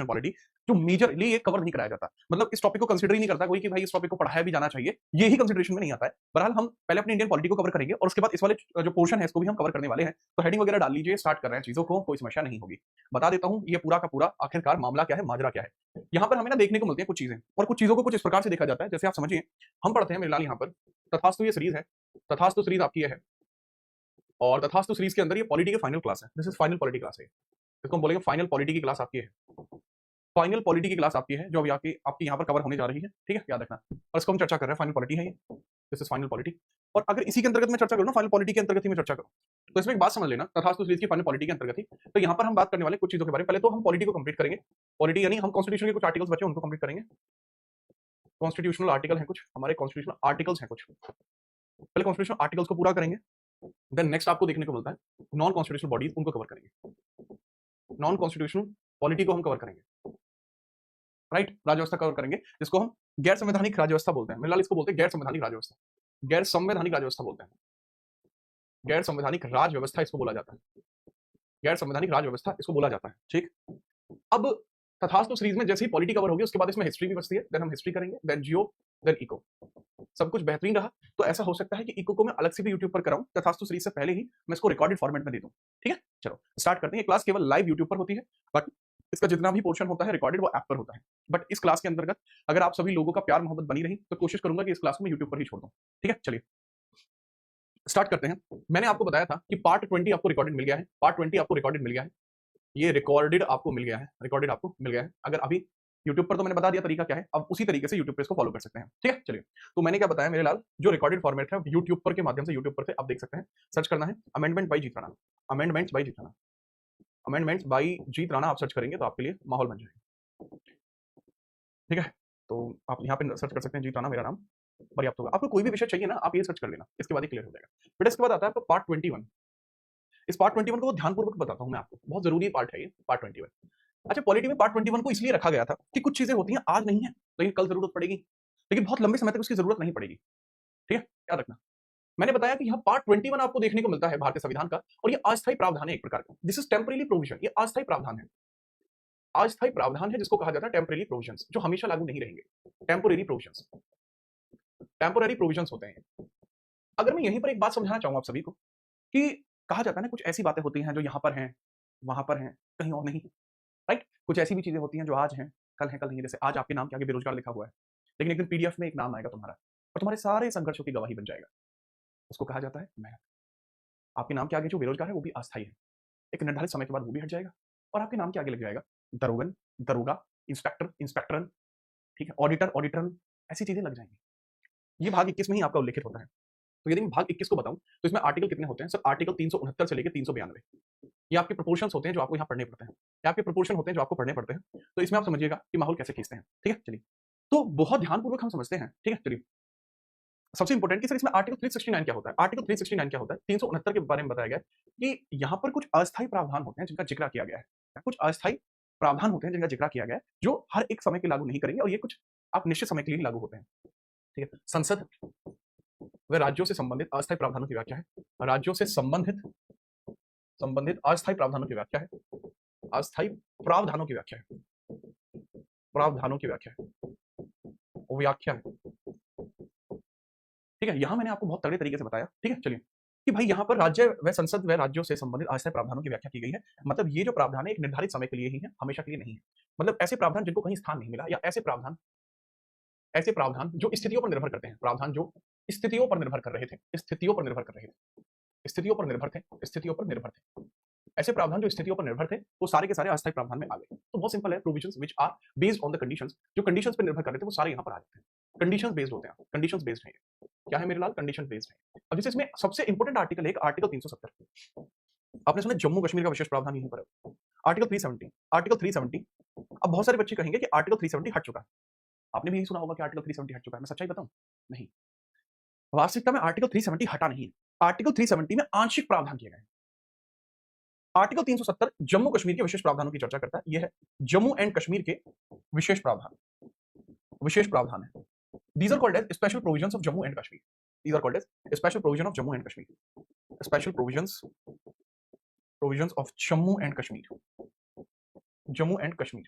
Polity, जो majorly ये cover नहीं कराया जाता। मतलब इस टॉपिक को कंसीडर ही नहीं करता कोई कि भाई इस टॉपिक को पढ़ाया भी जाना चाहिए, ये ही कंसीडरेशन में नहीं आता है। बहरहाल हम पहले अपनी इंडियन पॉलिटी को कवर करेंगे और उसके बाद इस वाले जो पोर्शन है इसको भी हम कवर करने वाले हैं। तो हेडिंग वगैरह डाल लीजिए, स्टार्ट कर रहे हैं चीजों को, कोई समस्या नहीं होगी। बता देता हूँ ये पूरा का पूरा आखिरकार मामला क्या है, माजरा क्या है। यहाँ पर हमें ना देखने को मिलती है कुछ चीजें, और कुछ चीजों को कुछ इस प्रकार से देखा जाता है। जैसे आप समझिए, हम पढ़ते हैं मेरे यहाँ पर तथास्तु, ये सीरीज है, तथास्तु सीरीज आपकी ये है, और तथास्तु सीरीज के अंदर ये पॉलिटी के फाइनल क्लास है। This is final polity class है, इसको हम बोलेंगे फाइनल पॉलिटी की क्लास आपकी है। फाइनल पॉलिटी की क्लास आपकी है जो अभी आपकी यहाँ पर कवर होने जा रही है, ठीक है, याद रखना। और इसको हम चर्चा कर रहे हैं, फाइनल पॉलिटी है ये, दिस इज फाइनल पॉलिटी। और अगर इसी के अंतर्गत मैं चर्चा करूँ ना, फाइनल पॉलिटी के अंतर्गत ही मैं चर्चा करूँ, तो इसमें एक बात समझ लेना, तथास्तु सीरीज की फाइनल पॉलिटी के अंतर्गत ही। तो यहाँ पर हम बात करने वाले कुछ चीजों के बारे में। पहले तो हम पॉलिटी को कंप्लीट करेंगे। पॉलिटी यानी हम कॉन्स्टिट्यूशन के कुछ आर्टिकल्स बचे उनको कंप्लीट करेंगे। कॉन्स्टिट्यूशनल आर्टिकल है कुछ, हमारे कॉन्स्टिट्यूशनल आर्टिकल्स हैं कुछ, पहले कॉन्स्टिट्यूशनल आर्टिकल्स को पूरा करेंगे। देन नेक्स्ट आपको देखने को मिलता है नॉन कॉन्स्टिट्यूशनल बॉडीज, उनको कवर करेंगे। नॉन कॉन्स्टिट्यूशनल पॉलिटी को हम कवर करेंगे, राइट, राज्यव्यवस्था कवर करेंगे, जिसको हम गैर संवैधानिक राज्यव्यवस्था बोलते हैं। फिलहाल इसको बोलते हैं गैर संवैधानिक राज्यव्यवस्था, गैर संवैधानिक राज्यव्यवस्था बोलते हैं, गैर संवैधानिक राज्यव्यवस्था इसको बोला जाता है, गैर संवैधानिक राज्यव्यवस्था इसको बोला जाता है, ठीक। अब तथास्तु सीरीज में जैसे ही पॉलिटी कवर होगी उसके बाद इसमें हिस्ट्री भी बचती है, देन हम हिस्ट्री करेंगे, देन जियो, देन इको। सब कुछ बेहतरीन रहा तो ऐसा हो सकता है कि इको को मैं अलग से भी यूट्यूब पर कराऊं, तथास्तु सीरीज से पहले ही मैं इसको रिकॉर्डेड फॉर्मेट में दे दूं, ठीक है। चलो स्टार्ट करते हैं। क्लास केवल लाइव यूट्यूब पर होती है, बाकी इसका जितना भी पोर्शन होता है रिकॉर्डेड वो ऐप पर होता है। बट इस क्लास के अंतर्गत अगर आप सभी लोगों का प्यार मोहब्बत बनी रही तो कोशिश करूंगा कि इस क्लास को मैं यूट्यूब पर ही छोड़ दूं, ठीक है। चलिए स्टार्ट करते हैं। मैंने आपको बताया था कि पार्ट 20 आपको रिकॉर्डेड मिल गया है, पार्ट 20 आपको रिकॉर्डेड मिल गया है, ये रिकॉर्डेड आपको मिल गया है, रिकॉर्डेड आपको मिल गया है। अगर अभी यूट्यूब पर तो मैंने बता दिया तरीका क्या है, अब उसी तरीके से यूट्यूब पर इसको फॉलो कर सकते हैं, ठीक है। चलिए तो मैंने क्या बताया मेरे लाल, जो रिकॉर्डेड फॉर्मेट है यूट्यूब पर के माध्यम से, यूट्यूब पर से आप देख सकते हैं, सर्च करना है amendment by Jeet Rana, amendments by Jeet Rana, amendments by Jeet Rana आप सर्च करेंगे तो आपके लिए माहौल बन जाएगा, ठीक है। तो आप यहाँ पे सर्च कर सकते हैं जीत राणा मेरा नाम, पर्याप्त होगा। आपको कोई भी विषय चाहिए ना, आप ये सर्च कर लेना, इसके बाद ही क्लियर हो जाएगा। फिर इसके बाद आता है आपका पार्ट 21। इस पार्ट 21 को ध्यानपूर्वक बताता हूं मैं आपको, बहुत जरूरी पार्ट है ये पार्ट 21। अच्छा, पॉलिटी में पार्ट 21 को इसलिए रखा गया था कि कुछ चीजें होती हैं आज नहीं है लेकिन कल जरूरत पड़ेगी, लेकिन बहुत लंबे समय तक उसकी जरूरत नहीं पड़ेगी, ठीक है, याद रखना। मैंने बताया कि यहाँ पार्ट 21 आपको देखने को मिलता है भारतीय संविधान का, और ये अस्थायी प्रावधान है एक प्रकार का, दिस इज टेम्परेरी प्रोविजन, ये अस्थायी प्रावधान है, अस्थायी प्रावधान है जिसको कहा जाता है टेम्परेरी प्रोविजंस, जो हमेशा लागू नहीं रहेंगे, टेम्पोरेरी प्रोविजंस, टेम्पोरेरी प्रोविजंस होते हैं। अगर मैं यहीं पर एक बात समझाना चाहूंगा आप सभी को कि कहा जाता है ना कुछ ऐसी बातें होती हैं जो यहाँ पर हैं, वहां पर हैं, कहीं और नहीं, राइट। कुछ ऐसी भी चीजें होती हैं जो आज हैं, कल है, कल नहीं है। जैसे आज आपके नाम के आगे बेरोजगार लिखा हुआ है, लेकिन एक दिन पीडीएफ में एक नाम आएगा तुम्हारा और तुम्हारे सारे संघर्षों की गवाही बन जाएगा, उसको कहा जाता है मेहनत। आपके नाम के आगे जो बेरोजगार है वो भी अस्थायी है, एक निर्धारित समय के बाद वो भी हट जाएगा और आपके नाम के आगे लग जाएगा दरोगन, दरोगा, इंस्पेक्टर, इंस्पेक्टरन, ठीक है, ऑडिटर, ऑडिटरन, ऐसी चीजें लग जाएंगी। ये भाग 21 में ही आपका उल्लेखित होता है। तो यदि मैं भाग 21 को बताऊं तो इसमें आर्टिकल कितने होते हैं सर, आर्टिकल 369 से लेकर 392। ये आपके प्रोपोर्शंस होते हैं जो आपको यहाँ पढ़ने पड़ते हैं, ये आपके प्रोपोर्शन होते हैं जो आपको पढ़ने पड़ते हैं। तो इसमें आप समझिएगा कि माहौल कैसे खींचते हैं, ठीक है। चलिए तो बहुत ध्यानपूर्वक हम समझते हैं, ठीक है। चलिए सबसे इंपॉर्टेंट कि सर इसमें आर्टिकल 369 क्या होता है, आर्टिकल 369 क्या होता है, 369 के बारे में बताया गया है कि यहाँ पर कुछ अस्थायी प्रावधान होते हैं जिनका जिक्र किया गया है, कुछ अस्थायी प्रावधान होते हैं जिनका जिक्र किया गया है जो हर एक समय के लागू नहीं करेंगे, और ये कुछ आप निश्चित समय के लिए लागू होते हैं, ठीक है। संसद व राज्यों से संबंधित अस्थायी प्रावधानों की व्याख्या है, राज्यों से संबंधित संबंधित अस्थायी प्रावधानों की व्याख्या है, अस्थायी प्रावधानों की व्याख्या है, प्रावधानों की व्याख्या है, व्याख्या है, ठीक है। यहां मैंने आपको बहुत तगड़े तरीके से बताया, ठीक है। चलिए कि भाई यहाँ पर राज्य व संसद व राज्यों से संबंधित अस्थायी प्रावधानों की व्याख्या की गई है। मतलब ये जो प्रावधान है एक निर्धारित समय के लिए ही है, हमेशा के लिए नहीं है। मतलब ऐसे प्रावधान जिनको कहीं स्थान नहीं मिला, या ऐसे प्रावधान जो स्थितियों पर निर्भर करते हैं, प्रावधान जो स्थितियों पर निर्भर कर रहे थे, स्थितियों पर निर्भर कर रहे थे, स्थितियों पर निर्भर थे, स्थितियों पर निर्भर थे, ऐसे प्रावधान जो स्थितियों पर निर्भर थे वो सारे के सारे अस्थायी प्रावधान में आ गए। तो बहुत सिंपल है, provisions which are based on the conditions, जो कंडीशंस पर निर्भर कर रहे थे वो सारे यहाँ पर आ जाते हैं, कंडीशंस बेस्ड होते हैं, कंडीशंस बेस्ड है। क्या है मेरे लाल, कंडीशन बेस्ड है। अब जैसे इसमें सबसे इंपॉर्टेंट आर्टिकल है आर्टिकल 370, आपने सुना जम्मू कश्मीर का विशेष प्रावधान यहीं पर है, आर्टिकल 370, आर्टिकल 370। अब बहुत सारे बच्चे कहेंगे कि आर्टिकल 370 हट चुका है, आपने भी यही सुना होगा कि आर्टिकल 370 हट चुका है। मैं सच्चाई बताऊं, नहीं, वास्तविकता में आर्टिकल 370 हटा नहीं है, आर्टिकल 370 में आंशिक प्रावधान किए गए। आर्टिकल 370 जम्मू कश्मीर के विशेष प्रावधानों की चर्चा करता है, यह है जम्मू एंड कश्मीर के विशेष प्रावधान, विशेष प्रावधान है। These are called as special provisions of Jammu and Kashmir. These are called as special provision of Jammu and Kashmir. Special provisions of Jammu and Kashmir. Jammu and Kashmir.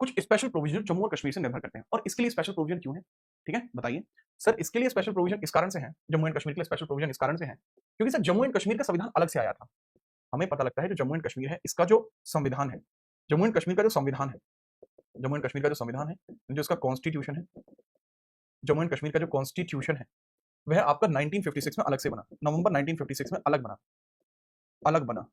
कुछ स्पेशल प्रोविजन जम्मू और कश्मीर से निर्भर करते हैं। और इसके लिए special provision क्यों है? ठीक है, बताइए। सर इसके लिए स्पेशल प्रोविजन इस कारण से है, जम्मू एंड कश्मीर के लिए स्पेशल प्रोविजन इस कारण से है, क्योंकि सर जम्मू एंड कश्मीर का संविधान अलग से आया था। हमें पता लगता है जो जम्मू एंड कश्मीर है, इसका जो संविधान है, जम्मू एंड कश्मीर का जो संविधान है, जम्मू एंड कश्मीर का जो संविधान है, जो इसका कॉन्स्टिट्यूशन है, जम्मू एंड कश्मीर का जो कॉन्स्टिट्यूशन है, वह आपका 1956 में अलग से बना, नवंबर 1956 में अलग बना,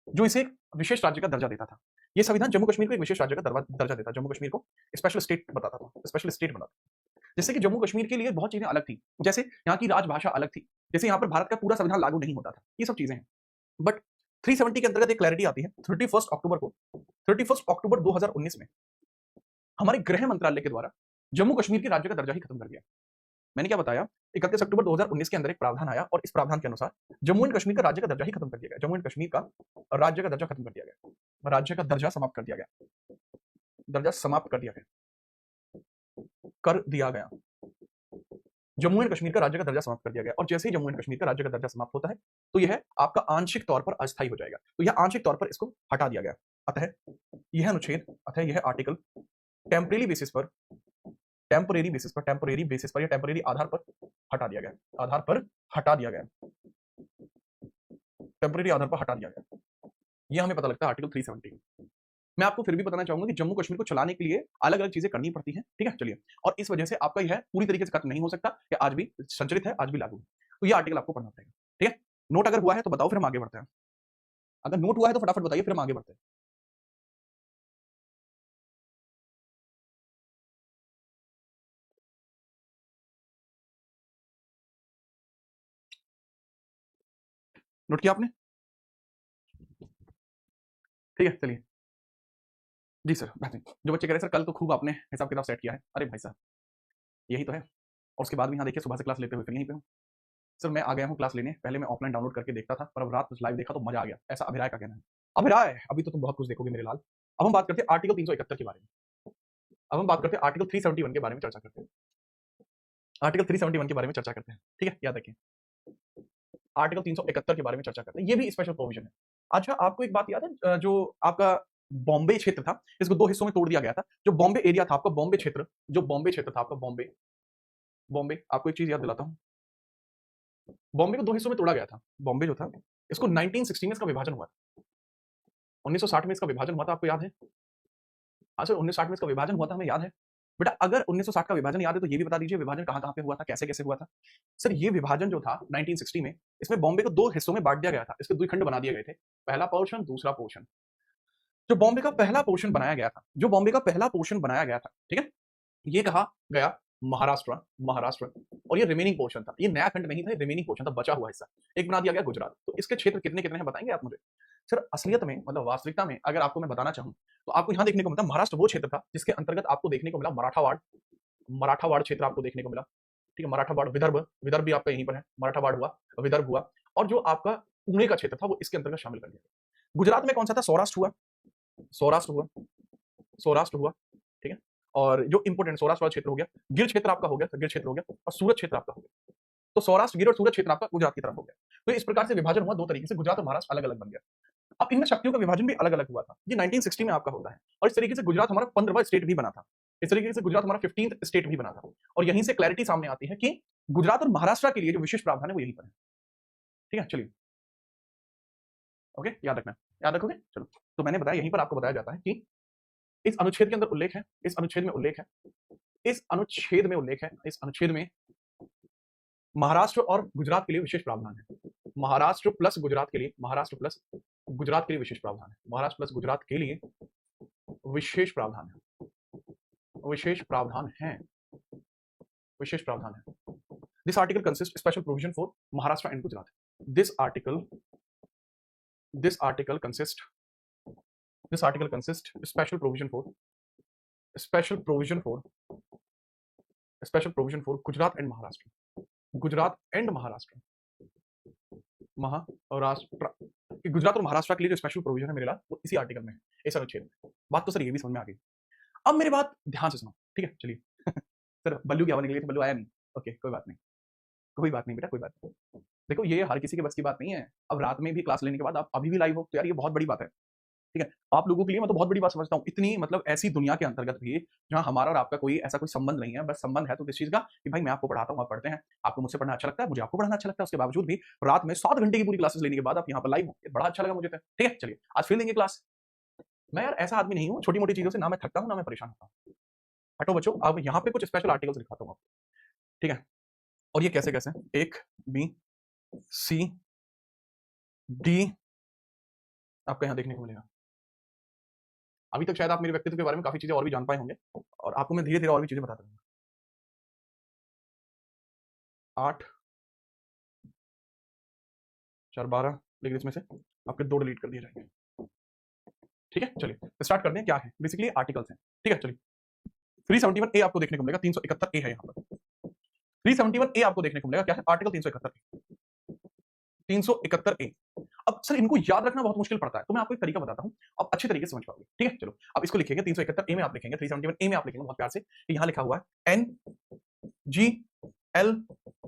जो इसे एक विशेष राज्य का दर्जा देता था। ये संविधान जम्मू कश्मीर को एक विशेष राज्य का दर्जा देता, जम्मू कश्मीर को स्पेशल स्टेट बताता था, स्पेशल स्टेट बनाता। जैसे कि जम्मू कश्मीर के लिए बहुत चीजें अलग थी, जैसे यहाँ की राजभाषा अलग थी, जैसे यहाँ पर भारत का पूरा संविधान लागू नहीं होता था, ये सब चीजें हैं। बट 370 के अंतर्गत एक क्लैरिटी आती है 31 अक्टूबर 2019 में हमारे गृह मंत्रालय के द्वारा जम्मू कश्मीर के राज्य का दर्जा ही खत्म कर दिया। मैंने क्या बताया, 31 अक्टूबर 2019 के अंदर एक प्रावधान आया और इस प्रावधान के अनुसार जम्मू एंड कश्मीर का राज्य का दर्जा ही खत्म कर दिया गया, जम्मू एंड कश्मीर का राज्य का दर्जा खत्म कर दिया गया, राज्य का दर्जा समाप्त कर दिया गया, दर्जा समाप्त कर दिया गया, जम्मू एंड कश्मीर का राज्य का दर्जा समाप्त कर दिया गया। और जैसे ही जम्मू एंड कश्मीर का राज्य का दर्जा समाप्त होता है तो यह आपका आंशिक तौर पर अस्थायी हो जाएगा, तो यह आंशिक तौर पर इसको हटा दिया गया। अतः यह अनुच्छेद, अतः यह आर्टिकल टेम्परेरी बेसिस पर या टेम्परेरी आधार पर हटा दिया गया, टेम्परेरी आधार पर हटा दिया गया। यह हमें पता लगता है आर्टिकल 370। मैं आपको फिर भी बताना चाहूंगा कि जम्मू कश्मीर को चलाने के लिए अलग अलग चीजें करनी पड़ती हैं, ठीक है, चलिए। और इस वजह से आपका यह पूरी तरीके से खत्म नहीं हो सकता, कि आज भी संचरित है, आज भी लागू है, तो यह आर्टिकल आपको पढ़ना पड़ेगा, ठीक है। नोट अगर हुआ है तो बताओ, फिर हम आगे बढ़ते हैं। अगर नोट हुआ है तो फटाफट बताइए, फिर हम आगे बढ़ते हैं। नोट किया आपने? ठीक है, चलिए। जी सर, बेहतरीन। जो बच्चे कह रहे सर कल तो खूब आपने हिसाब किताब सेट किया है, अरे भाई साहब यही तो है। और उसके बाद भी यहाँ देखिए सुबह से क्लास लेते हुए फिर यहीं पे हूँ। सर मैं आ गया हूँ क्लास लेने, पहले मैं ऑफलाइन डाउनलोड करके देखता था, पर अब रात लाइव देखा तो मजा आ गया, ऐसा अभिराय का कहना है। अभिराय, अभी तो तुम बहुत कुछ देखोगे मेरे लाल। अब हम बात करते हैं आर्टिकल 371 के बारे में, अब हम बात करते हैं आर्टिकल 371 के बारे में चर्चा करते हैं, आर्टिकल 371 के बारे में चर्चा करते हैं, ठीक है, याद रखिए। आर्टिकल 371 के बारे में चर्चा करते हैं, ये भी स्पेशल प्रोविजन है। अच्छा, आपको एक बात याद है, जो आपका बॉम्बे क्षेत्र था, इसको दो हिस्सों में तोड़ दिया गया था। जो बॉम्बे एरिया था आपका, बॉम्बे क्षेत्र, जो बॉम्बे क्षेत्र था आपका, बॉम्बे, आपको एक चीज याद दिलाता हूँ, बॉम्बे को दो हिस्सों में तोड़ा गया था। बॉम्बे जो था, इसको 1960 में इसका विभाजन हुआ था, 1960 में इसका विभाजन हुआ था, आपको याद है? हाँ सर, 1960 में इसका विभाजन हुआ था, हमें याद है। बेटा अगर 1960 का विभाजन याद है तो ये भी बता दीजिए विभाजन कहाँ-कहाँ पे हुआ था, कैसे-कैसे हुआ था? सर ये विभाजन जो था 1960 में, इसमें बॉम्बे को दो हिस्सों में बाँट दिया गया था, इसके द्विखंड बना दिए गए थे। पहला पोर्शन, दूसरा पोर्शन। जो बॉम्बे का पहला पोर्शन बनाया गया था, जो बॉम्बे का पहला पोर्शन बनाया गया था, ठीक है? ये कहा गया महाराष्ट्र, महाराष्ट्र, और ये रिमेनिंग पोर्शन था, ये नया खंड नहीं था, रिमेनिंग पोर्शन था, बचा हुआ हिस्सा। एक बना दिया गया गुजरात। तो इसके क्षेत्र कितने-कितने हैं बताएँगे आप मुझे? सर असलियत में, मतलब वास्तविकता में अगर आपको मैं बताना चाहूँ, तो आपको यहाँ देखने को मिलता है महाराष्ट्र वो क्षेत्र था जिसके अंतर्गत आपको देखने को मिला मराठावाड़, मराठावाड़ क्षेत्र आपको देखने को मिला, ठीक है, मराठावाड़, विदर्भ, विदर्भ भी आपका यहीं पर है, मराठावाड़ हुआ, विदर्भ हुआ, और जो आपका पुणे का क्षेत्र था वो इसके अंतर्गत शामिल कर दिया गया। गुजरात में कौन सा था? सौराष्ट्र हुआ, सौराष्ट्र हुआ, सौराष्ट्र हुआ, ठीक है। और जो इंपोर्टेंट सौराष्ट्र वाला क्षेत्र हो गया, गिर क्षेत्र आपका हो गया, गिर क्षेत्र हो गया, और सूरत क्षेत्र आपका हो गया। तो सौराष्ट्र, गिर और सूरत क्षेत्र आपका गुजरात की तरफ हो गया। तो इस प्रकार से विभाजन हुआ, दो तरीके से गुजरात और महाराष्ट्र अलग-अलग बन गया। अब इनमें शक्तियों का विभाजन भी अलग-अलग हुआ था। ये 1960 में आपका होता है, और इस तरीके से गुजरात हमारा 15वां स्टेट भी बना था। इस तरीके से गुजरात हमारा 15th स्टेट भी बना था। और यहीं से क्लैरिटी सामने आती है कि गुजरात और महाराष्ट्र के लिए जो विशेष प्रावधान है वो यहीं पर है। ठीक है, चलिए। ओके, याद रखना, याद रखोगे? चलो। तो मैंने बताया, यहीं पर आपको बताया जाता है कि इस अनुच्छेद के अंदर उल्लेख है, इस अनुच्छेद में उल्लेख है, इस अनुच्छेद में उल्लेख है, इस अनुच्छेद में महाराष्ट्र और गुजरात के लिए विशेष प्रावधान है। महाराष्ट्र प्लस गुजरात के लिए, महाराष्ट्र प्लस गुजरात के लिए विशेष प्रावधान है। महाराष्ट्र प्लस गुजरात के लिए विशेष प्रावधान है, विशेष प्रावधान है, विशेष प्रावधान है। This article consist special provision for Maharashtra and Gujarat. This article consist special provision for Gujarat and Maharashtra, Gujarat and Maharashtra, Maharashtra, Gujarat और महाराष्ट्र के लिए जो स्पेशल प्रोविजन है मेरे लाल, वो इसी आर्टिकल में है, इस अनुच्छेद में। बात तो सर ये भी समझ में आ गई। अब मेरी बात ध्यान से सुनो, ठीक है, चलिए। सर बल्लू की आवाज निकली थी, बल्लू आया नहीं, ओके, कोई बात नहीं, कोई बात नहीं बेटा, कोई बात नहीं। देखो ये हर किसी के बस की बात नहीं है। अब रात में भी क्लास लेने के बाद आप अभी भी लाइव हो, तो यार ये बहुत बड़ी बात है। ठीक है, आप लोगों के लिए मैं तो बहुत बड़ी बात समझता हूँ, इतनी मतलब ऐसी दुनिया के अंतर्गत भी जहाँ हमारा और आपका कोई ऐसा कोई संबंध नहीं है, बस संबंध है तो किस चीज का कि भाई मैं आपको पढ़ाता हूँ, आप पढ़ते हैं, आपको मुझसे पढ़ना अच्छा लगता है, मुझे आपको पढ़ाना अच्छा लगता है, उसके बावजूद भी रात में 7 घंटे की पूरी क्लासेस लेने के बाद आप यहाँ पर लाइव हो, बड़ा अच्छा लगा मुझे तो। ठीक है, चलिए आज फिर लेंगे क्लास। मैं यार ऐसा आदमी नहीं हूँ छोटी मोटी चीजों से ना मैं थकता हूँ ना मैं परेशान होता हूँ। हटो बच्चों, अब यहाँ पे कुछ स्पेशल आर्टिकल्स दिखाता हूँ आपको। ठीक है, और ये कैसे कैसे, एक बी सी डी आपको यहाँ देखने को मिलेगा। अभी तक शायद आप मेरे व्यक्तित्व के बारे में काफी चीजें और भी जान पाए होंगे, और आपको मैं धीरे धीरे और भी चीजें बताता रहूंगा। 8 4 12, लेकिन इसमें से आपके 2 डिलीट कर दिए जाएंगे। ठीक है, चलिए स्टार्ट करते हैं। क्या है, बेसिकली आर्टिकल्स हैं। ठीक है, चलिए 371 ए आपको देखने को मिलेगा, 371 ए है यहाँ पर। 371 ए आपको देखने को मिलेगा, क्या है, आर्टिकल 371 ए। 371 ए। अब सर इनको याद रखना बहुत मुश्किल पड़ता है, तो मैं आपको एक तरीका बताता हूँ, आप अच्छे तरीके से समझ पाओगे। ठीक है, चलो अब इसको लिखेंगे 371 ए में, आप लिखेंगे 371 ए में आप लिखेंगे बहुत प्यार से कि यहाँ लिखा हुआ है N G L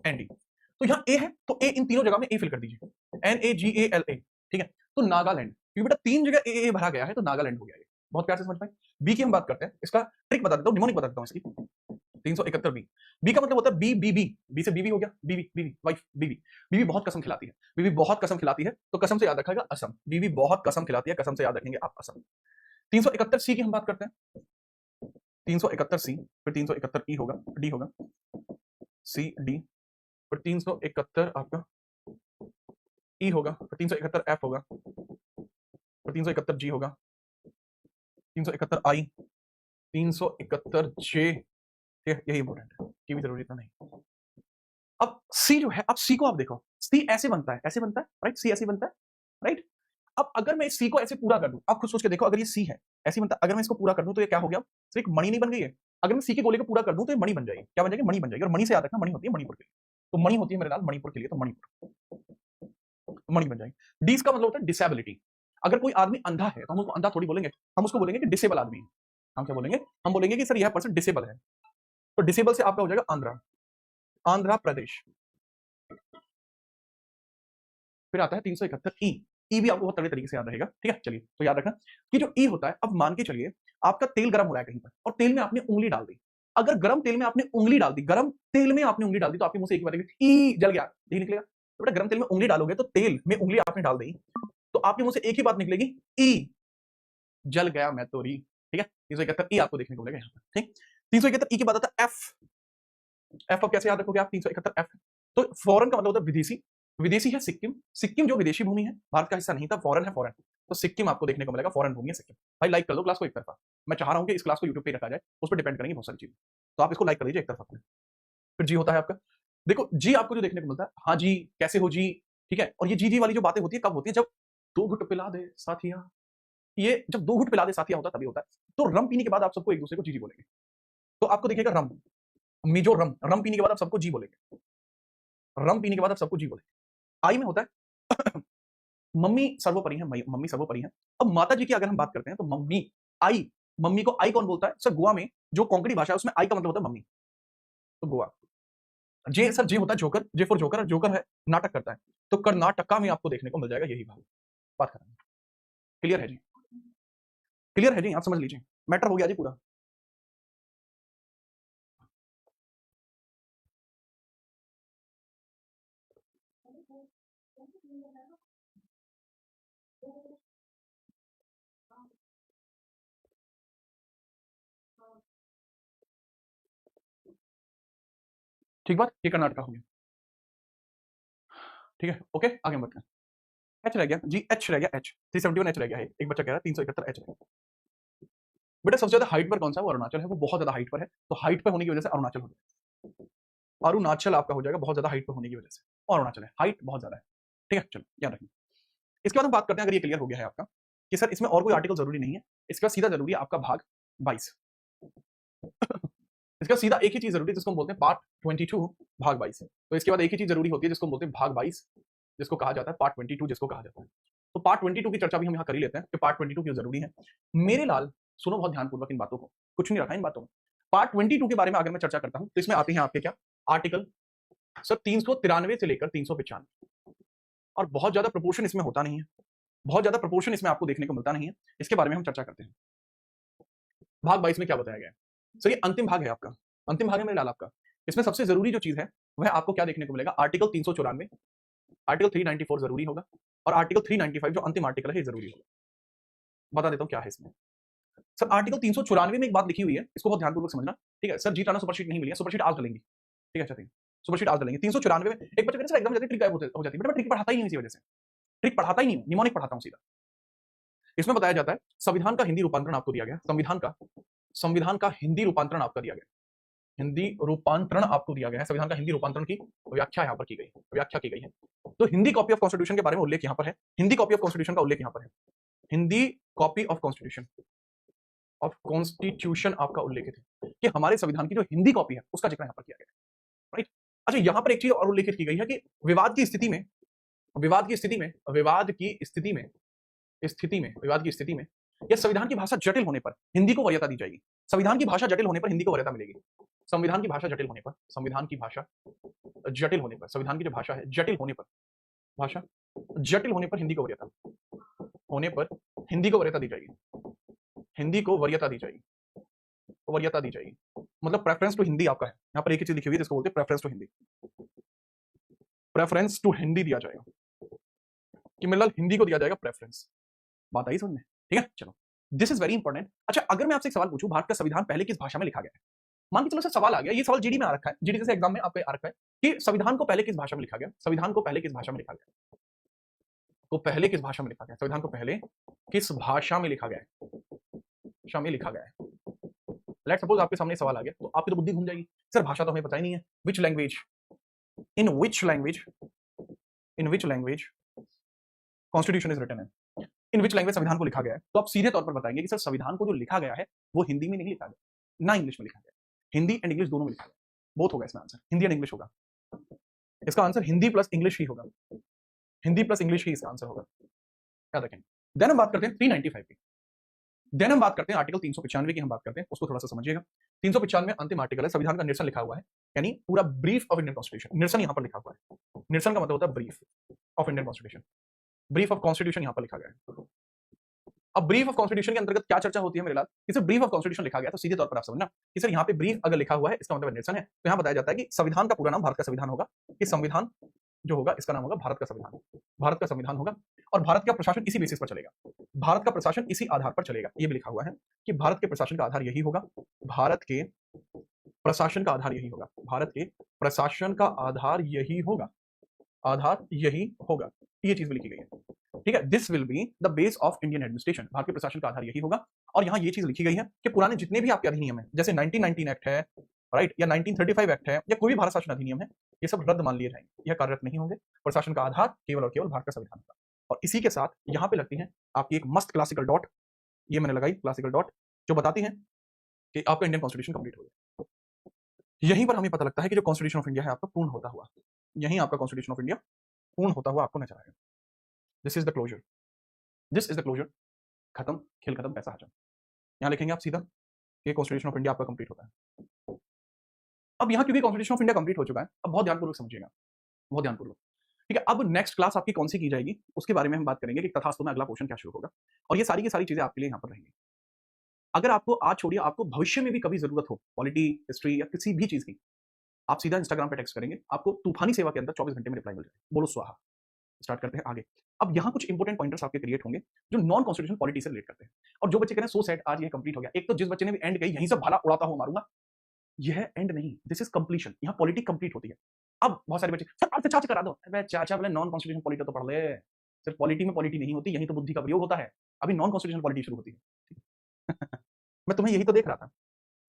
N D. तो यहाँ ए है तो ए इन तीनों जगह में ए फिल कर दीजिए, N A ji A L A. ठीक है, तो नागालैंड, क्योंकि बेटा 3 जगह ए भरा गया है तो नागालैंड हो गया ये। बहुत प्यार से समझ पाए। बी की हम बात करते हैं, इसका ट्रिक बता देता हूँ, निमोनिक बता देता हूँ इसकी। 371 बी, बी का मतलब होता है बी बी बी, बी से बीवी हो गया, बीवी बीवी वाइफ बीवी। बीवी बहुत कसम खिलाती है, बीवी बहुत कसम खिलाती है, तो कसम से याद रखिएगा असम। बीवी बहुत कसम खिलाती है, कसम से याद रखेंगे आप असम। 371 सी की हम बात करते हैं, 371 सी, फिर 371 ई होगा, डी होगा, सी डी, फिर 371 आपका ई होगा, फिर 371 एफ होगा, फिर 371 जी होगा, 371 आई, 371 जे। यही इंपॉर्टेंट है, की भी जरूरी इतना नहीं। अब सी जो है, अब सी को आप देखो, सी ऐसे बनता है, ऐसे बनता है, राइट, सी ऐसे बनता है, राइट। अब अगर मैं इस सी को ऐसे पूरा कर दूं, आप खुद सोच के देखो, अगर ये सी है ऐसे बनता है, अगर मैं इसको पूरा कर दूं तो ये क्या हो गया, सिर्फ एक मणि नहीं बन गई है। अगर मैं सी के गोले को पूरा कर दूं तो ये मणि बन जाएगी, क्या बन जाएगी, मणि बन जाएगी। और मणि से याद रखना, मणि होती है मणिपुर के लिए, तो मणि होती है मेरे लाल मणिपुर के लिए, तो मणिपुर, तो मणि बन जाएगी। डी का मतलब होता है डिसेबिलिटी। अगर कोई आदमी अंधा है तो हम उसको अंधा थोड़ी बोलेंगे, हम उसको बोलेंगे कि डिसेबल आदमी है। हम क्या बोलेंगे, हम बोलेंगे कि सर यह पर्सन डिसेबल है। तो डिसेबल से आपका हो जाएगा आंध्रा, आंध्र प्रदेश। फिर आता है 371 ई, ई भी आपको बहुत तगड़े तरीके से याद रहेगा। ठीक है, चलिए तो याद रखना कि जो ई होता है, अब मान के चलिए आपका तेल गर्म हो रहा है कहीं पर, और तेल में आपने उंगली डाल दी। अगर गर्म तेल में आपने उंगली डाल दी, गर्म तेल में आपने उंगली डाल दी, तो आपके मुंह से एक बार ई जल गया, यही निकलेगा। तो बेटा गर्म तेल में उंगली डालोगे, तो तेल में उंगली आपने डाल दी, तो आपके मुंह से एक ही बात निकलेगी, ई जल गया मैं तो री। ठीक है, 371 ई आपको देखने को मिलेगा यहाँ पर। ठीक, 371 ई के बाद आता है एफ। एफ अब कैसे याद रखोगे आप, 371 एफ। तो फॉरेन का मतलब होता है विदेशी, विदेशी है सिक्किम, सिक्किम जो विदेशी भूमि है, भारत का हिस्सा नहीं था, फॉरेन है, फॉरेन। तो सिक्किम आपको देखने को मिलेगा, फॉरेन भूमि है सिक्किम। भाई लाइक कर दो क्लास को एक तरफा, मैं चाह रहा हूं कि इस क्लास को यूट्यूब पे रखा जाए, उस पर डिपेंड करेंगे बहुत सारी चीजें, तो आप इसको लाइक कर दीजिए एक तरफा। फिर जी होता है आपका, देखो जी आपको जो देखने को मिलता है, हाँ जी, कैसे हो जी। ठीक है, और ये जी जी वाली जो बातें होती है कब होती है, जब 2 घुट पिला दे साथिया, ये जब 2 घुट पिला दे साथिया होता है तभी होता है। तो रम पीने के बाद आप सबको एक दूसरे को जी जी बोलेंगे, तो आपको देखिएगा रम, मिजो रम, रम पीने के बाद आप सबको जी बोलेंगे, रम पीने के बाद आप सबको जी बोलेंगे। आई में होता है मम्मी सर्वोपरि है, मम्मी सर्वोपरि है। अब माता जी की अगर हम बात करते हैं तो मम्मी, आई, मम्मी को आई कौन बोलता है सर, गोवा में जो कोंकणी भाषा है उसमें आई का मतलब होता है मम्मी, तो गोवा। जे सर, जे होता है joker, J for joker, joker है नाटक करता है, तो कर्नाटका में आपको देखने को मिल जाएगा यही भाग। बात करेंगे, क्लियर है जी, क्लियर है जी, आप समझ लीजिए, मैटर हो गया जी पूरा। ठीक बात, ये कर्नाटका हो गया। ठीक है, ओके, आगे बढ़ते हैं। एच रह गया जी, एच रह गया, एच 371 एच रह गया है, एक बच्चा कह रहा है 371 एच रह गया। बेटा सबसे ज्यादा हाइट पर कौन सा है, वो अरुणाचल है, वो बहुत ज्यादा हाइट पर है, तो हाइट पर होने की वजह से अरुणाचल हो जाएगा, अरुणाचल आपका हो जाएगा बहुत ज्यादा हाइट पर होने की वजह से, और अरुणाचल है, हाइट बहुत ज्यादा है। ठीक है, चलो याद रखिए। इसके बाद हम बात करते हैं, अगर ये क्लियर हो गया है आपका कि सर इसमें और कोई आर्टिकल जरूरी नहीं है, इसका सीधा जरूरी है आपका भाग 22। इसका सीधा एक ही चीज जरूरी है जिसको हम बोलते हैं पार्ट 22 भाग 22। तो इसके बाद एक ही चीज जरूरी होती है जिसको हम बोलते हैं भाग 22, जिसको कहा जाता है पार्ट 22, जिसको कहा जाता है। तो पार्ट 22 की चर्चा भी हम यहाँ कर ही लेते हैं कि पार्ट 22 क्यों जरूरी है। मेरे लाल सुनो बहुत ध्यानपूर्वक इन बातों को, कुछ नहीं रखा इन बातों में। पार्ट 22 के बारे में अगर मैं चर्चा करता हूं तो इसमें आते हैं आपके क्या आर्टिकल, सर 393 से लेकर 395, और बहुत ज्यादा प्रोपोर्शन इसमें होता नहीं है, बहुत ज्यादा प्रपोर्शन इसमें आपको देखने को मिलता नहीं है, इसके बारे में हम चर्चा करते हैं। भाग 22 में क्या बताया गया है? सर ये अंतिम भाग है आपका, अंतिम भाग है मेरे लाल आपका। इसमें सबसे जरूरी जो चीज है वह आपको क्या देखने को मिलेगा, आर्टिकल 394, आर्टिकल 394 जरूरी होगा, और आर्टिकल 395 जो अंतिम आर्टिकल है ये जरूरी होगा। बता देता हूं क्या है इसमें। सर आर्टिकल 394 में एक बात लिखी हुई है, इसको बहुत ध्यानपूर्वक समझना। ठीक है सर, जीत राना सुपरशीट नहीं मिली है, सुपरशीट आज डलेंगी। ठीक है अच्छा, ठीक है सुपरशीट आज डलेंगे। 394 में एक बच्चे कहते हैं सर एकदम जल्दी ट्रिक गायब हो जाती है, बट मैं ट्रिक पढ़ाता ही नहीं इसी वजह से, ट्रिक पढ़ाता ही नहीं, निमोनिक पढ़ाता हूं सीधा। इसमें बताया जाता है संविधान का हिंदी रूपांतरण आपको दिया गया, संविधान का हिंदी रूपांतरण आपका दिया गया, हिंदी रूपांतरण आपको दिया गया है, संविधान का हिंदी रूपांतरण की व्याख्या यहाँ पर की गई, व्याख्या की गई है। तो हिंदी कॉपी ऑफ कॉन्स्टिट्यूशन के बारे में उल्लेख यहाँ पर है, हिंदी कॉपी ऑफ कॉन्स्टिट्यूशन का उल्लेख यहाँ पर है, हिंदी कॉपी ऑफ कॉन्स्टिट्यूशन आपका उल्लेखित है कि हमारे संविधान की जो हिंदी कॉपी है उसका जिक्र यहाँ पर किया गया है, राइट। अच्छा यहाँ पर एक चीज और उल्लेखित की गई है कि विवाद की स्थिति में, विवाद की स्थिति में, विवाद की स्थिति में, विवाद की स्थिति में या संविधान की भाषा जटिल होने पर हिंदी को वरीयता दी जाएगी। संविधान की भाषा जटिल होने पर हिंदी को वरीयता मिलेगी। संविधान की भाषा जटिल होने पर, संविधान की भाषा जटिल होने पर, संविधान की जो भाषा है जटिल होने पर, भाषा जटिल होने पर हिंदी को वरीयता, होने पर हिंदी को वरीयता दी जाएगी, हिंदी को वरीयता दी जाएगी, वरीयता दी जाएगी। मतलब प्रेफरेंस टू हिंदी आपका है, यहाँ पर एक ही चीज लिखी हुई है जिसको बोलते हैं preference to Hindi, preference to Hindi दिया जाएगा कि मतलब हिंदी को दिया जाएगा प्रेफरेंस। बात आई समझ में? ठीक है चलो, दिस इज वेरी इंपॉर्टेंट। अच्छा अगर मैं आपसे एक सवाल पूछूं, भारत का संविधान पहले किस भाषा में लिखा गया है? मान के चलो सर सवाल आ गया, ये सवाल जीडी में आ रखा है, जीडी जैसे एग्जाम में आप पे आ रखा है कि संविधान को पहले किस भाषा में लिखा गया, संविधान को पहले किस भाषा में लिखा गया, तो पहले किस भाषा में लिखा गया, संविधान को पहले किस भाषा में लिखा गया है, भाषा में लिखा गया है। लेट्स सपोज आपके सामने सवाल आ गया तो आपकी तो बुद्धि घूम जाएगी, सर भाषा तो हमें पता ही नहीं है, which language, in which language, in which language constitution is written है, इन विच लैंग्वेज संविधान को लिखा गया है, तो आप सीधे तौर पर बताएंगे कि सर संविधान को जो लिखा गया है वो हिंदी में नहीं लिखा गया, ना इंग्लिश में लिखा गया, हिंदी एंड इंग्लिश दोनों में लिखा गया, बोथ होगा इसमें आंसर, हिंदी एंड इंग्लिश होगा इसका आंसर, हिंदी प्लस इंग्लिश ही होगा, हिंदी प्लस इंग्लिश ही इसका आंसर होगा, याद रखें। देन हम बात करते हैं 395 की, देन हम बात करते हैं आर्टिकल 395 की, हम बात करते हैं उसको थोड़ा सा समझिएगा। 395 अंतिम आर्टिकल है, संविधान का निरसन लिखा हुआ है, यानी पूरा ब्रीफ ऑफ इंडियन कॉन्स्टिट्यूशन, निरसन यहां पर लिखा हुआ है, निरसन का मतलब होता है brief of Indian constitution, brief of constitution यहां पर लिखा गया है। अब ब्रीफ ऑफ कॉन्स्टिट्यूशन के अंतर्गत क्या चर्चा होती है मेरे लाल, कि सर ब्रीफ ऑफ कॉन्स्टिट्यूशन लिखा गया तो सीधे तौर पर आप समझना कि सर यहाँ पे ब्रीफ अगर लिखा हुआ है इसका मतलब निरसन है, तो यहाँ बताया जाता है कि संविधान का पूरा नाम भारत का संविधान होगा, कि संविधान जो होगा इसका नाम होगा भारत का संविधान, भारत का संविधान होगा, और भारत का प्रशासन इसी बेसिस पर चलेगा, भारत का प्रशासन इसी आधार पर चलेगा। ये भी लिखा हुआ है कि भारत के प्रशासन का आधार यही होगा, भारत के प्रशासन का आधार यही होगा, भारत के प्रशासन का आधार यही होगा, आधार यही होगा, ये चीज भी लिखी गई है। ठीक है, this will be the base of Indian administration, Bharat के प्रशासन का आधार यही होगा। और यहाँ ये चीज लिखी गई है कि पुराने जितने भी आपके अधिनियम है, जैसे 1919 एक्ट है, राइट, या 1935 एक्ट है, या कोई भी भारत शासन अधिनियम है, ये सब रद्द मान लिए जाएंगे, यह कार्यरत नहीं होंगे, प्रशासन का आधार केवल और केवल भारत का संविधान होगा। और इसी के साथ यहाँ पे लगती है आपकी एक मस्त क्लासिकल डॉट, ये मैंने लगाई क्लासिकल डॉट, जो बताती है कि आपका इंडियन कॉन्स्टिट्यूशन कंप्लीट हो गया। यहीं पर हमें पता लगता है कि जो कॉन्स्टिट्यूशन ऑफ इंडिया है आपका पूर्ण होता हुआ, यहीं आपका कॉन्स्टिट्यूशन ऑफ इंडिया पूर्ण होता हुआ आपको नजर आएगा। This is the closure, this is the closure, खत्म, खेल खत्म, पैसा हजम। यहाँ लिखेंगे आप सीधा, ये कॉन्स्टिट्यूशन ऑफ इंडिया आपका कंप्लीट होता है। अब यहाँ क्योंकि कॉन्स्टिट्यूशन ऑफ इंडिया कंप्लीट हो चुका है, अब बहुत ध्यानपूर्वक समझिएगा, बहुत ध्यानपूर्वक। ठीक है, अब नेक्स्ट क्लास आपकी कौन सी की जाएगी उसके बारे में हम बात करेंगे कि तथास्तु में अगला पोर्शन क्या शुरू होगा, और ये सारी की सारी चीजें आपके लिए यहाँ पर रहेंगी। अगर आपको आज छोड़िए, आपको भविष्य में भी कभी जरूरत हो पॉलिटी, हिस्ट्री या किसी भी चीज की, आप सीधा इंस्टाग्राम पे टेक्स्ट करेंगे, आपको तूफानी सेवा के अंदर 24 घंटे में रिप्लाई मिल जाएगा। बोलो स्वाहा। स्टार्ट करते हैं आगे। अब यहाँ कुछ इंपॉर्टेंट पॉइंटर्स आपके क्रिएट होंगे जो नॉन कॉन्स्टिट्यूशनल पॉलिटी से रिलेट करते हैं। और जो बच्चे कह रहे हैं सो सेट आज ये कंप्लीट हो गया, एक तो जिस बच्चे ने भी एंड कही यहीं से भाला उड़ाता हुआ मारूंगा, यह एंड नहीं, दिस इज कंप्लीशन, यहाँ पॉलिटी कंप्लीट होती है। अब बहुत सारे बच्चे सर अर्थ चाचा करा दो, अबे चाचा बोले नॉन कॉन्स्टिट्यूशनल पॉलिटी तो पढ़ ले, सिर्फ पॉलिटी में पॉलिटी नहीं होती, यहीं तो बुद्धि का प्रयोग होता है, अभी नॉन कॉन्स्टिट्यूशनल पॉलिटी शुरू होती है। मैं तुम्हें यही तो देख रहा था।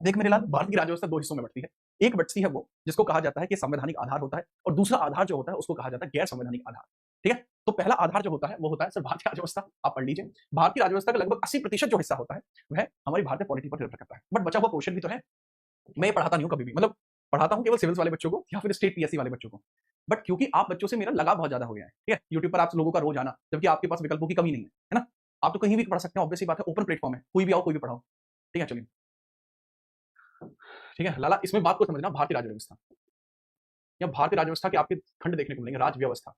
देख मेरे लाल, भारत की राज्यव्यवस्था दो हिस्सों में बढ़ती है, एक बचती है वो जिसको कहा जाता है कि संवैधानिक आधार होता है, और दूसरा आधार जो होता है उसको कहा जाता है गैर संवैधानिक आधार। ठीक है, तो पहला आधार जो होता है वो होता है सर भारतीय राज्यव्यवस्था, आप पढ़ लीजिए। भारतीय राज्यव्यवस्था का लगभग 80% जो हिस्सा होता है वह हमारी भारतीय पॉलिटी पर निर्भर करता है, बट बचा हुआ पोर्शन भी तो है। मैं ये पढ़ाता नहीं हूँ कभी भी, मतलब पढ़ाता हूँ केवल सिविल्स वाले बच्चों को या फिर स्टेट पीएससी वाले बच्चों को, बट क्योंकि आप बच्चों से मेरा लगाव बहुत ज्यादा हो गया है, ठीक है, यूट्यूब पर आप लोगों का रोज आना, जबकि आपके पास विकल्पों की कमी नहीं है ना, आप तो कहीं भी पढ़ सकते हैं, ऑब्वियस बात है, ओपन प्लेटफॉर्म है, कोई भी आओ कोई भी पढ़ाओ। ठीक है चलिए, ठीक है लाला, इसमें बात को समझना, भारतीय राज्य व्यवस्था या भारतीय राज्य व्यवस्था के आपके खंड देखने को मिलेंगे, राज्य व्यवस्था,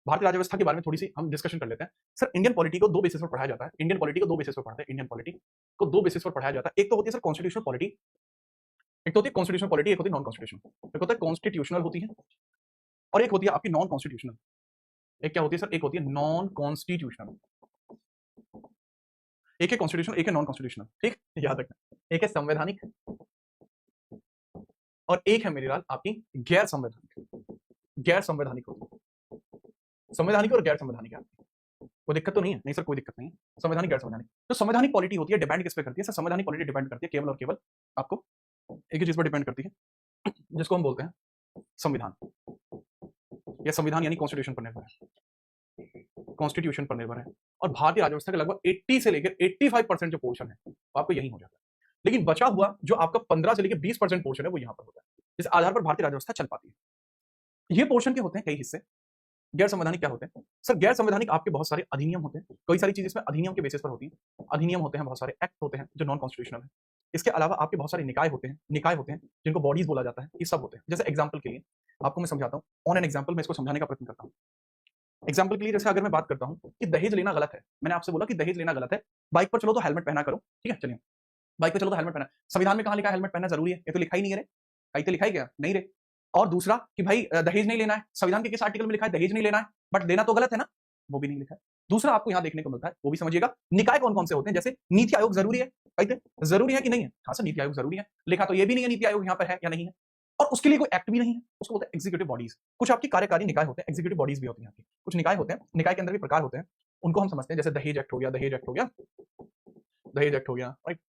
भारतीय राज्य व्यवस्था के बारे में थोड़ी सी हम डिस्कशन कर लेते हैं। सर इंडियन पॉलिटी को दो बेसिस पर पढ़ाया जाता है, इंडियन पॉलिटी को दो बेसिस पर पढ़ते हैं, इंडियन पॉलिटी को दो बेसिस पर पढ़ाया जाता है। एक तो होती है सर कॉन्स्टिट्यूशनल पॉलिटी, एक तो होती है कॉन्स्टिट्यूशनल पॉलिटी, एक होती है नॉन कॉन्स्टिट्यूशनल। एक होता है कॉन्स्टिट्यूशनल होती है और एक होती है आपकी नॉन कॉन्स्टिट्यूशनल। एक क्या होती है सर, एक होती है नॉन कॉन्स्टिट्यूशनल, एक है कॉन्स्टिट्यूशनल, एक है नॉन कॉन्स्टिट्यूशनल, ठीक, याद रखना। एक है संवैधानिक और एक है मेरी लाल आपकी गैर संवैधानिक। गैर संवैधानिक होती है, संवैधानिक और गैर संवैधानिक है, कोई दिक्कत तो नहीं है? नहीं सर कोई दिक्कत नहीं है। संवैधानिक गैर संवैधानिक, तो संवैधानिक पॉलिटी होती है डिपेंड किस पे करती है सर? संवैधानिक पॉलिटी डिपेंड करती है केवल और केवल आपको एक ही चीज पर डिपेंड करती है जिसको हम बोलते हैं संविधान, या संविधान यानी कॉन्स्टिट्यूशन पर निर्भर है, कॉन्स्टिट्यूशन पर निर्भर है। और भारतीय राज्य व्यवस्था का लगभग 80 से लेकर 85% जो पोर्शन है वो आपको यही हो जाता है। लेकिन बचा हुआ जो आपका 15 से लेकर 20% पोर्शन है वो यहाँ पर होता है, इस आधार पर भारतीय राज्य व्यवस्था चल पाती है। ये पोर्शन के होते हैं कई हिस्से। गैर संवैधानिक क्या होते हैं सर? गैर संवैधानिक आपके बहुत सारे अधिनियम होते हैं, कई सारी चीजें इसमें अधिनियम के बेसिस पर होती हैं। अधिनियम होते हैं, बहुत सारे एक्ट होते हैं जो नॉन कॉन्स्टिट्यूशनल है। इसके अलावा आपके बहुत सारे निकाय होते हैं, निकाय होते हैं जिनको बॉडीज बोला जाता है, ये सब होते हैं। जैसे एग्जाम्पल के लिए आपको मैं समझाता हूँ, ऑन एन एग्जाम्पल मैं इसको समझाने का प्रयत्न करता हूँ। एग्जाम्पल के लिए जैसे अगर मैं बात करता हूँ कि दहेज लेना गलत है, मैंने आपसे बोला कि दहेज लेना गलत है, बाइक पर चलो तो हेलमेट पहना करो, ठीक है, चलिए बाइक पर चलो तो हेलमेट पहना। संविधान में कहाँ लिखा है हेलमेट पहनना जरूरी है? ये तो लिखा ही नहीं है रे, कहीं तो लिखा ही क्या नहीं रे। और दूसरा कि भाई दहेज नहीं लेना है, संविधान के किस आर्टिकल में लिखा है दहेज नहीं लेना है? बट लेना तो गलत है ना, वो भी नहीं लिखा है। दूसरा आपको यहाँ देखने को मिलता है, वो भी समझिएगा, निकाय कौन कौन से होते हैं। जैसे नीति आयोग जरूरी है, कहते जरूरी है कि नहीं है? हाँ सर नीति आयोग जरूरी है, लिखा तो ये भी नहीं है नीति आयोग यहाँ पर है या नहीं है। और उसके लिए कोई एक्ट भी नहीं है, उसको बोलते हैं एग्जीक्यूटिव बॉडीज। कुछ आपकी कार्यकारी निकाय होते हैं, एग्जीक्यूटिव बॉडीज भी होती हैं आपकी। कुछ निकाय होते हैं, निकाय के अंदर भी प्रकार होते हैं, उनको हम समझते हैं। जैसे दहेज एक्ट हो गया, दहेज एक्ट हो गया, दहेज एक्ट हो गया, राइट।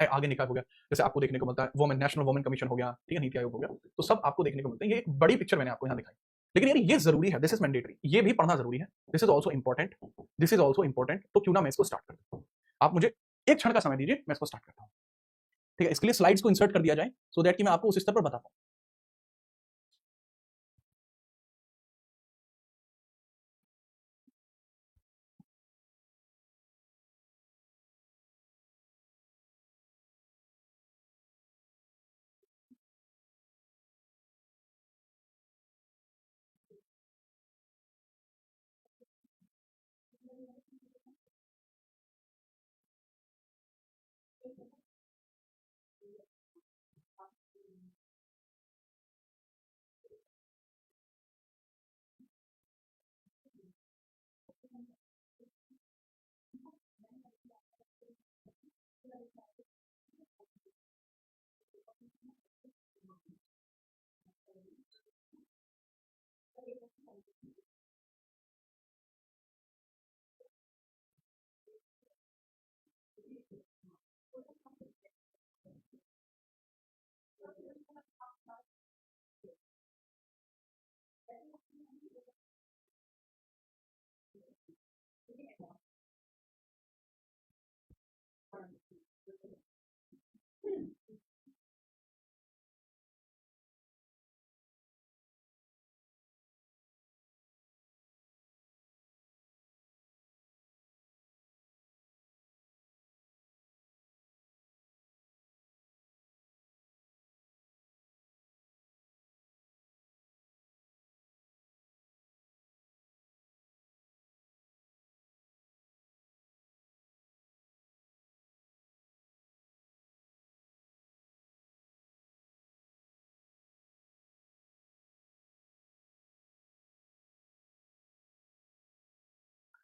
आगे निकाय हो गया, जैसे आपको देखने को मिलता है वुमेन, नेशनल वुमेन कमीशन हो गया, ठीक है, नीति आयोग हो गया, तो सब आपको देखने को मिलते हैं। ये एक बड़ी पिक्चर मैंने आपको यहाँ दिखाई, लेकिन यार ये जरूरी है, दिस इज मैंडेटरी, ये भी पढ़ना जरूरी है, this is also important, this is also important. तो क्यों ना मैं इसको स्टार्ट कर दूं, आप मुझे एक क्षण का समय दीजिए, मैं इसको स्टार्ट करता हूँ, ठीक है। इसके लिए स्लाइड्स को इंसर्ट कर दिया जाए सो दैट कि मैं आपको उस स्तर पर बता पाऊँ।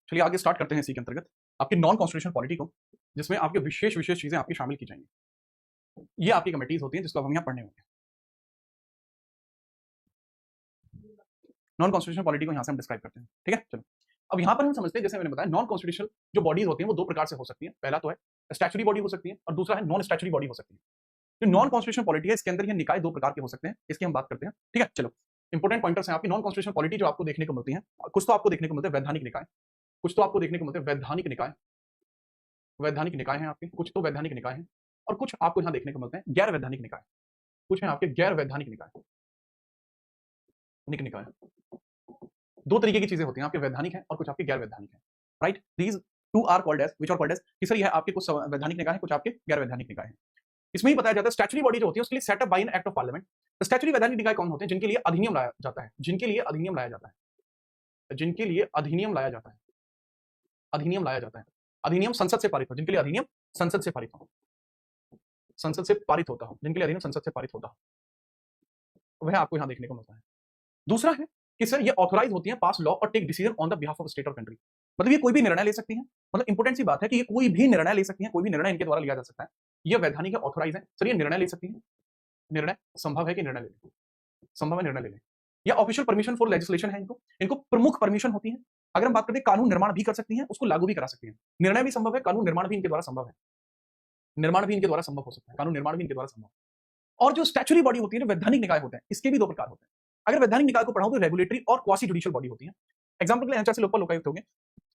चलिए आगे स्टार्ट करते हैं इसी के अंतर्गत आपकी नॉन कॉन्स्टिट्यूशनल पॉलिटी को, जिसमें आपके विशेष विशेष चीजें आपकी शामिल की जाएंगी। ये आपकी कमेटीज होती हैं जिसको हम यहाँ पढ़ने होंगे। नॉन कॉन्स्टिट्यूशनल पॉलिटी को यहाँ से हम डिस्क्राइब करते हैं, ठीक है। चलो अब यहाँ पर हम समझते हैं, जैसे मैंने बताया नॉन कॉन्स्टिट्यूशनल जो बॉडीज होती हैं वो दो प्रकार से हो सकती है। पहला तो है स्टैचुरी बॉडी हो सकती है और दूसरा है नॉन स्टैचुरी बॉडी हो सकती है। जो नॉन कॉन्स्टिट्यूशनल पॉलिटी है इसके अंदर ये निकाय दो प्रकार के हो सकते हैं, इसकी हम बात करते हैं, ठीक है। चलो इंपोर्टेंट पॉइंटर्स हैं आपकी नॉन कॉन्स्टिट्यूशनल पॉलिटी जो आपको देखने को मिलती है। कुछ तो आपको देखने को मिलते हैं वैधानिक निकाय, कुछ तो आपको देखने को मिलते हैं वैधानिक निकाय, वैधानिक निकाय हैं आपके, कुछ तो वैधानिक निकाय हैं, और कुछ आपको यहाँ देखने को मिलते हैं गैर वैधानिक निकाय, कुछ हैं आपके गैर वैधानिक निकाय, निकाय। दो तरीके की चीजें होती हैं, आपके वैधानिक हैं और कुछ आपके गैर वैधानिक हैं, right. These two are called as, which are called as, तीसरी है आपके कुछ वैधानिक निकाय है, कुछ आपके गैर वैधानिक निकाय है। इसमें ही बताया जाता है स्टैचुरी बॉडी जो होती है उसके लिए setup by an act of parliament. Statutory वैधानिक निकाय कौन होते हैं? जिनके लिए अधिनियम लाया जाता है, जिनके लिए अधिनियम लाया जाता है। जिनके लिए अधिनियम लाया जाता है, अधिनियम लाया जाता है, अधिनियम संसद से पारित हो, जिनके लिए अधिनियम संसद से पारित हो, संसद से पारित होता हो, जिनके लिए अधिनियम संसद से पारित होता हो, वह आपको यहां देखने को मिलता है। दूसरा है कि सर ये ऑथोराइज होती है पास लॉ और take decision on the behalf of state और कंट्री, मतलब ये कोई भी निर्णय ले सकती है, मतलब इंपोर्टेंट सी बात है कि ये कोई भी निर्णय ले सकती है, कोई भी निर्णय इनके द्वारा लिया जा सकता है, ये वैधानिक है, ऑथोराइज है, सर ये निर्णय ले सकती है, निर्णय संभव है कि निर्णय ले लें, संभव है निर्णय ले लें, या ऑफिशियल परमिशन फॉर लेजिस्लेशन है इनको, इनको प्रमुख परमिशन होती है। अगर हम बात करते हैं कानून निर्माण भी कर सकती हैं, उसको लागू भी करा सकती हैं, निर्णय भी संभव है, कानून निर्माण भी इनके द्वारा संभव है, निर्माण भी इनके द्वारा संभव हो सकता है, कानून निर्माण भी इनके द्वारा संभव। और जो स्टैच्यूटरी बॉडी होती है, वैधानिक निकाय होते हैं, इसके भी दो प्रकार होते हैं। अगर वैधानिक निकाय को पढ़ाऊं तो रेगुलेटरी और क्वासी जुडिशियल बॉडी होती है। एग्जांपल के लिए एनएचआरसी लोकपाल लोकायुक्त होंगे।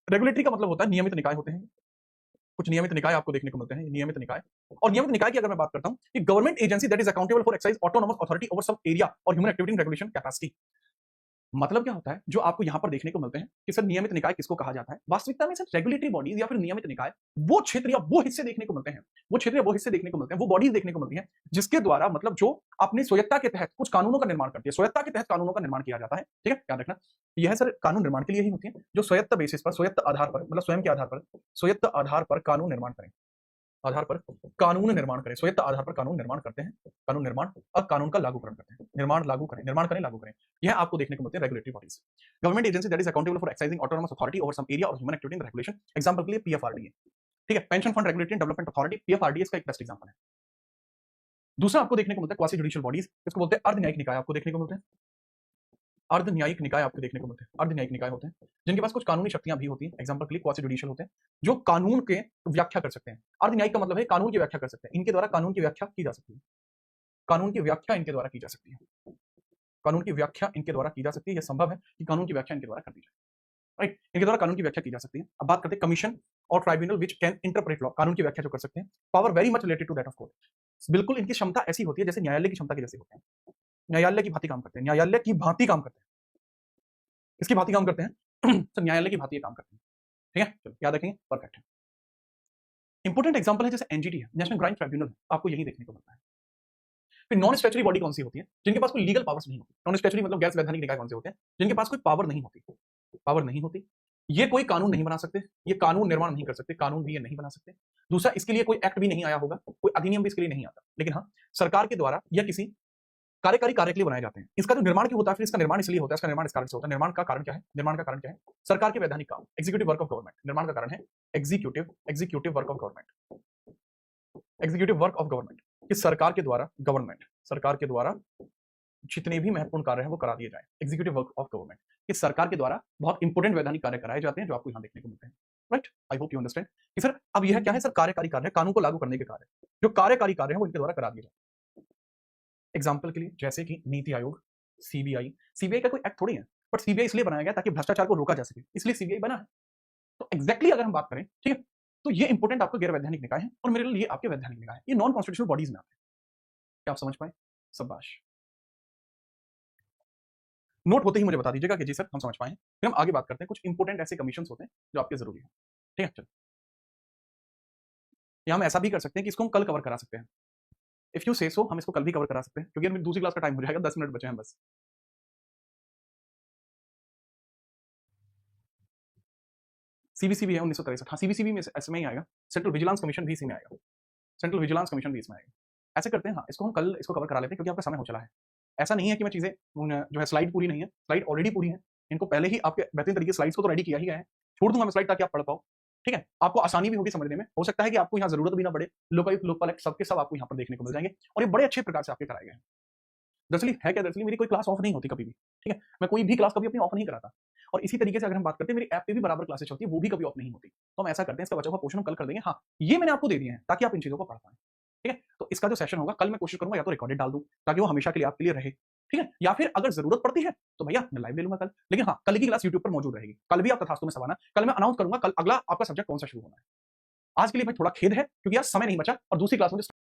रेगुलेटरी का मतलब होता है नियमित निकाय होते हैं, कुछ नियमित निकाय आपको देखने को मिलते हैं, नियमित निकाय। और नियमित निकाय की अगर मैं बात करता हूं कि government agency that is accountable for exercise autonomous authority over some area और ह्यूमन एक्टिविटी रेगुलेशन कैपेसिटी। मतलब क्या होता है जो आपको यहां पर देखने को मिलते हैं कि सर नियमित निकाय किसको कहा जाता है, वास्तविकता में सर रेगुलेटरी बॉडीज या फिर नियमित निकाय वो क्षेत्र या वो हिस्से देखने को मिलते हैं, वो क्षेत्र या वो हिस्से देखने को मिलते हैं, वो बॉडीज देखने को मिलती हैं जिसके द्वारा मतलब जो अपनी स्वायत्ता के तहत कुछ कानूनों का निर्माण करती है, स्वायत्ता के तहत कानूनों का निर्माण किया जाता है। ठीक है, याद रखना यह सर कानून निर्माण के लिए ही होती है, जो स्वायत्त बेसिस पर, स्वायत्त आधार पर, मतलब स्वयं के आधार पर, स्वायत्त आधार पर कानून निर्माण करें, आधार पर कानून निर्माण करें, स्वायत्त आधार पर कानून निर्माण करते हैं, कानून निर्माण और कानून का लागूकरण करते हैं, निर्माण लागू करें, निर्माण करें, लागू करें, यह आपको देखने को मिलते हैं regulatory bodies. Government agency that is accountable for exercising autonomous authority over some area और ह्यूमन एक्टिविटी रेगुलेशन। एग्जांपल के लिए पीएफआरडीए, ठीक है, pension fund regulatory and development authority, PFRDA इसका एक बेस्ट एग्जांपल है। दूसरा आपको देखने को मिलता है क्वासी जुडिशियल बॉडीज, इसको बोलते हैं अर्धन्यायिक निकाय, आपको देखने को मिलते हैं अर्धन्यायिक निकाय, आपको देखने को मिलते हैं अर्धन्यायिक निकाय होते हैं जिनके पास कुछ कानूनी शक्तियां भी होती हैं। एग्जांपल के लिए क्वासी जुडिशियल होते हैं जो कानून के व्याख्या कर सकते हैं। अर्धन्यायिक का मतलब है कानून की व्याख्या कर सकते हैं, इनके द्वारा कानून की व्याख्या की जा सकती है, कानून की व्याख्या इनके द्वारा की जा सकती है, कानून की व्याख्या इनके द्वारा की जा सकती है, यह संभव है कि कानून की व्याख्या इनके द्वारा कर दी जाए, राइट, इनके द्वारा कानून की व्याख्या की जा सकती है। अब बात करते हैं कमीशन और tribunal which can interpret law, कानून की व्याख्या जो कर सकते हैं, power very much related to that of court, बिल्कुल इनकी क्षमता ऐसी होती है जैसे न्यायालय की क्षमता के जैसे होते हैं, न्यायालय की भांति काम करते हैं, न्यायालय की भांति काम करते हैं, किसकी भांति काम करते हैं तो न्यायालय की भांति काम करते हैं। ठीक है, चलो याद रखेंगे, परफेक्ट है। इंपोर्टेंट एग्जांपल है जैसे एनजीटी है, नेशनल ग्राइंड ट्राइब्यूनल, आपको यही देखने को मिलता है। फिर नॉन स्टैच्यूटरी बॉडी कौन सी होती है, जिनके पास कोई लीगल पावर्स नहीं होती। नॉन स्टैच्यूटरी मतलब गैर वैधानिक निकाय कौन से होते हैं, जिनके पास कोई पावर नहीं होती, पावर नहीं होती, ये कोई कानून नहीं बना सकते, ये कानून निर्माण नहीं कर सकते, कानून भी ये नहीं बना सकते। दूसरा, इसके लिए कोई एक्ट भी नहीं आया होगा, कोई अधिनियम भी इसके लिए नहीं आता, लेकिन हाँ सरकार के द्वारा या किसी कार्यकारी कार्य के लिए बनाए जाते हैं। इसका जो निर्माण क्यों होता है, फिर इसका निर्माण इसलिए होता है, इसका निर्माण इस कारण से होता है। निर्माण का कारण क्या है, निर्माण का कारण क्या है, सरकार के वैधानिक काम, एग्जीक्यूटिव वर्क ऑफ गवर्नमेंट। निर्माण का कारण है executive work of government, executive work of government, कि सरकार के द्वारा, गवर्नमेंट सरकार के द्वारा जितने भी महत्वपूर्ण कार्य हैं वो करा दिए जाए। एग्जीक्यूटिव वर्क ऑफ गवर्नमेंट, कि सरकार के द्वारा बहुत इंपोर्टेंट वैधानिक कार्य कराए जाते हैं जो आपको यहां देखने को मिलते हैं, right. I hope you understand कि सर अब यह क्या है, सर कार्यकारी कार्य, कानून को लागू करने के कार्य, जो कार्यकारी कार्य है वो इनके द्वारा करा दिए जाए। एग्जाम्पल के लिए जैसे कि नीति आयोग, सीबीआई, सीबीआई का कोई एक्ट थोड़ी है, बट सीबीआई इसलिए बनाया गया ताकि भ्रष्टाचार को रोका जा सके, इसलिए सीबीआई बना है। तो एग्जैक्टली अगर हम बात करें, ठीक है, तो ये इंपोर्टेंट आपको गैर वैधानिक निकाय है और मेरे लिए आपके वैधानिक निकाय है, ये नॉन कॉन्स्टिट्यूशनल बॉडीज में आते हैं। क्या आप समझ पाए, शाबाश। नोट होते ही मुझे बता दीजिएगा कि जी सर हम समझ पाए। फिर हम आगे बात करते हैं, कुछ इंपोर्टेंट ऐसे कमीशंस होते हैं जो आपके जरूरी है। ठीक है, चलो या हम ऐसा भी कर सकते हैं कि इसको हम कल कवर करा सकते हैं, इफ यू से सो, हम इसको कल भी कवर करा सकते हैं क्योंकि मेरी दूसरी क्लास का टाइम हो जाएगा, 10 मिनट बचे हैं बस। सीबीसीबी है 1963, हाँ सीबीसीबी में इसमें ही आएगा, सेंट्रल विजिलेंस कमीशन भी इसी में आएगा, सेंट्रल विजिलेंस कमीशन भी इसमें आएगा। ऐसे करते हैं, हाँ इसको हम कल इसको कवर करा लेते हैं क्योंकि आपका समय हो चला है। ऐसा नहीं है कि मैं चीजें जो है स्लाइड पूरी नहीं है, स्लाइड ऑलरेडी पूरी है, इनको पहले ही आपके बेहतरीन तरीके स्लाइड्स को तो रेडी किया ही गया है, छोड़ दूंगा मैं स्लाइड ताकि आप पढ़ पाओ। ठीक है, आपको आसानी भी होगी समझने में, हो सकता है कि आपको यहाँ जरूरत भी ना पड़े, लोकायुक्त लोकपाल एक्ट सबके सब आपको यहाँ पर देखने को मिल जाएंगे और ये बड़े अच्छे प्रकार से आपके कराए गए हैं। दरअसल है क्या, दरअसल मेरी कोई क्लास ऑफ नहीं होती कभी भी, ठीक है, मैं कोई भी क्लास कभी अपनी ऑफ नहीं कराता। और इसी तरीके से अगर हम बात करते हैं, मेरी ऐप पे भी बराबर क्लासेस होती है, वो भी कभी ऑफ नहीं होती। तो हम ऐसा करते हैं, इसका बचा हुआ पोर्शन हम कल कर देंगे। हाँ ये मैंने आपको दे दिए हैं ताकि आप इन चीजों को पढ़ पाएं। ठीक है, तो इसका जो सेशन होगा कल मैं कोशिश करूंगा या तो रिकॉर्डेड डाल दूं ताकि वो हमेशा के लिए आपके लिए रहे। ठीक है, या फिर अगर जरूरत पड़ती है तो भैया मैं लाइव ले लूंगा कल, लेकिन हाँ कल की क्लास यूट्यूब पर मौजूद रहेगी। कल भी आप तथास्तु में सवाना, कल मैं अनाउंस करूंगा कल अगला आपका सब्जेक्ट कौन सा शुरू होना है। आज के लिए भाई थोड़ा खेद है क्योंकि आज समय नहीं बचा और दूसरी क्लास में